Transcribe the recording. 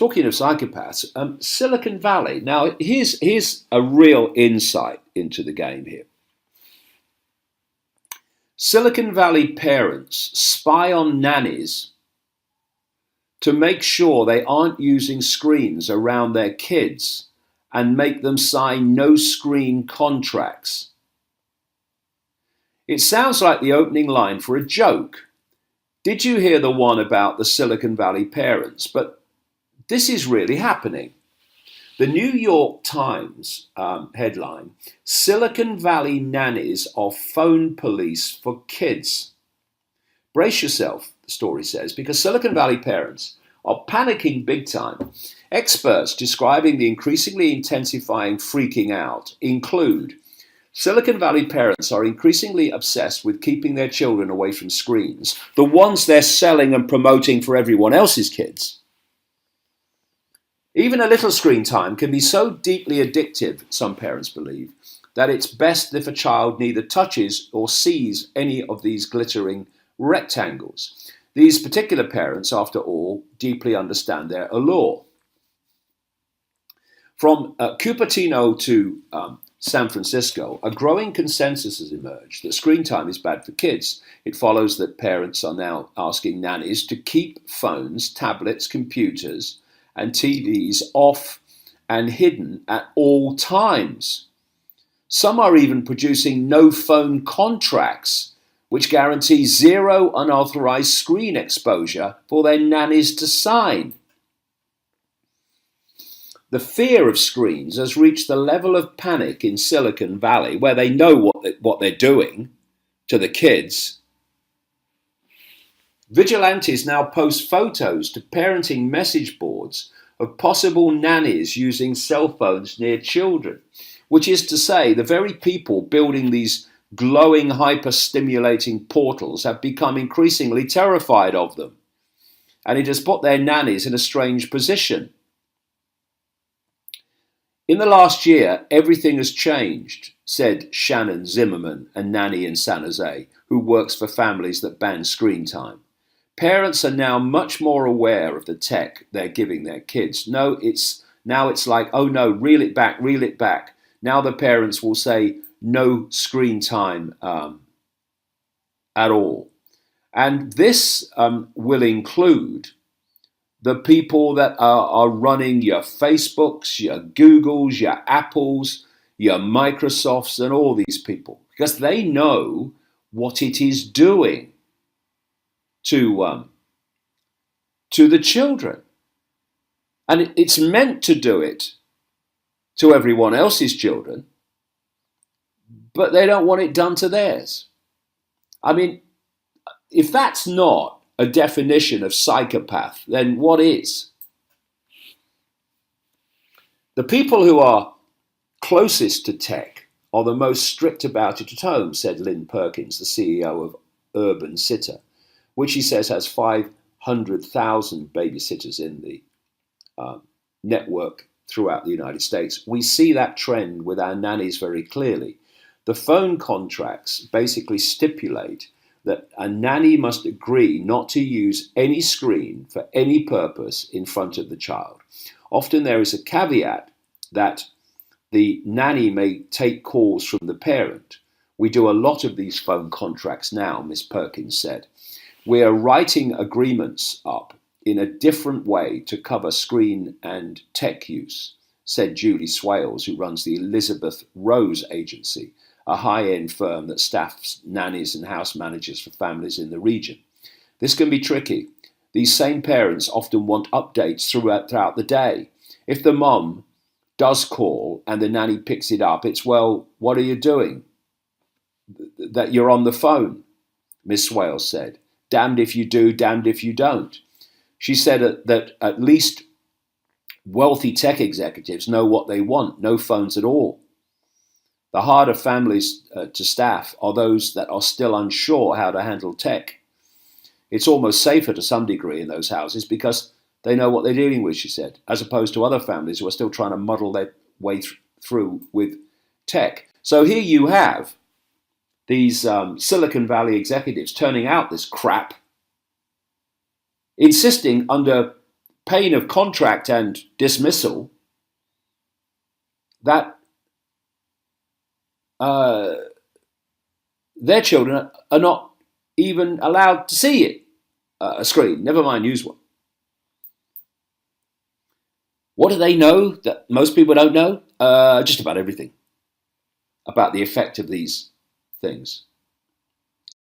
talking of psychopaths, Silicon Valley. Now, here's a real insight into the game here. Silicon Valley parents spy on nannies to make sure they aren't using screens around their kids and make them sign no-screen contracts. It sounds like the opening line for a joke. Did you hear the one about the Silicon Valley parents? But this is really happening. The New York Times headline, Silicon Valley nannies are phone police for kids. Brace yourself, the story says, because Silicon Valley parents are panicking big time. Experts describing the increasingly intensifying freaking out include Silicon Valley parents are increasingly obsessed with keeping their children away from screens, the ones they're selling and promoting for everyone else's kids. Even a little screen time can be so deeply addictive, some parents believe, that it's best if a child neither touches or sees any of these glittering rectangles. These particular parents, after all, deeply understand their allure. From Cupertino to San Francisco, a growing consensus has emerged that screen time is bad for kids. It follows that parents are now asking nannies to keep phones, tablets, computers, and TVs off and hidden at all times. Some are even producing no-phone contracts, which guarantee zero unauthorized screen exposure for their nannies to sign. The fear of screens has reached the level of panic in Silicon Valley, where they know what they're doing to the kids. Vigilantes now post photos to parenting message boards of possible nannies using cell phones near children, which is to say, the very people building these glowing, hyper-stimulating portals have become increasingly terrified of them. And it has put their nannies in a strange position. In the last year, everything has changed, said Shannon Zimmerman, a nanny in San Jose, who works for families that ban screen time. Parents are now much more aware of the tech they're giving their kids. Now it's like, oh no, reel it back, reel it back. Now the parents will say no screen time at all. And this will include the people that are running your Facebooks, your Googles, your Apples, your Microsofts, and all these people, because they know what it is doing to the children. And it's meant to do it to everyone else's children, but they don't want it done to theirs. I mean, if that's not a definition of psychopath, then what is? The people who are closest to tech are the most strict about it at home, said Lynn Perkins, the CEO of Urban Sitter, which he says has 500,000 babysitters in the network throughout the United States. We see that trend with our nannies very clearly. The phone contracts basically stipulate that a nanny must agree not to use any screen for any purpose in front of the child. Often there is a caveat that the nanny may take calls from the parent. We do a lot of these phone contracts now, Miss Perkins said. We are writing agreements up in a different way to cover screen and tech use, said Julie Swales, who runs the Elizabeth Rose Agency, a high-end firm that staffs nannies and house managers for families in the region. This can be tricky. These same parents often want updates throughout the day. If the mum does call and the nanny picks it up, it's, well, what are you doing? That you're on the phone, Miss Swales said. Damned if you do, damned if you don't. She said that at least wealthy tech executives know what they want, no phones at all. The harder families to staff are those that are still unsure how to handle tech. It's almost safer to some degree in those houses because they know what they're dealing with, she said, as opposed to other families who are still trying to muddle their way through with tech. So here you have these Silicon Valley executives turning out this crap, insisting under pain of contract and dismissal, that their children are not even allowed to see it, a screen, never mind use one. What do they know that most people don't know? Just about everything about the effect of these things.